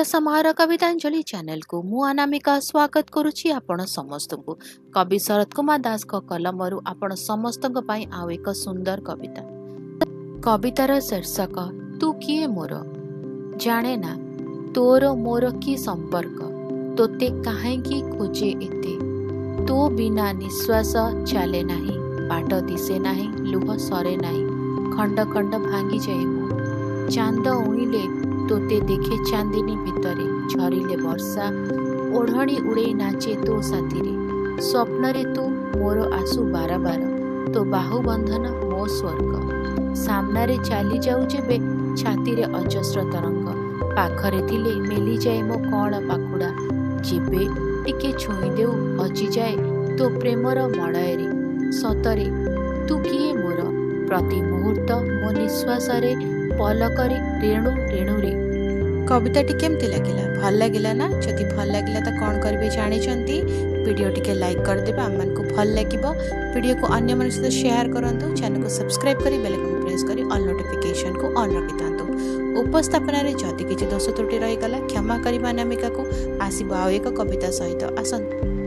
समाहार कवितांजलि channel को मु अनामिका स्वागत करुछि आपण समस्त को। कवि शरद कुमार दास को कलमरु आपण समस्त पई आउ एक सुंदर कविता। कवितार शीर्षक तू किए मोर। जाने ना तोर मोर की संपर्क, तोते काहेकि खोजे एते। तो बिना निश्वास चले नाही, बाट दिसे नाही, लुह सरे नाही, खंड खंड भांगी जाए मु। चांद उइले तोते देखे चांदिनी भितरे, झरिले वर्षा ओढ़णी उड़े नाचे तो साथीरे। स्वप्न रे तू मोर आसु बार बार, तो बाहु बंधन मो स्वर्ग। सामना रे चाली जाऊ जेबे छाती रे अजस्र तरंग, पाखरे थिले मेली जाए मो कण पाखुड़ा। जेबे टिके छुई देऊ हजी जाए तो प्रेमर मड़ाएरे। सतरे तू किए मोर, प्रति मुहूर्त मो निश्वास रे पलकरे रेणु रेणु रे। कविताटी केमती लगिला? भल लगिला ना? जदि भल लगिला तो कौन करेंगे जानी? वीडियो टी लाइक करदेवे, आम मानक भल लगे। वीडियो को अन्य मन सहित शेयर करूँ, चैनल को सब्सक्राइब कर बेल आइकन प्रेस कर ऑल नोटिफिकेशन को ऑन रखि था। उपस्थापन जदि किसी दोष त्रुटि रहीगला क्षमा करवा अनामिका को। आसब आउ एक कविता सहित आसतु।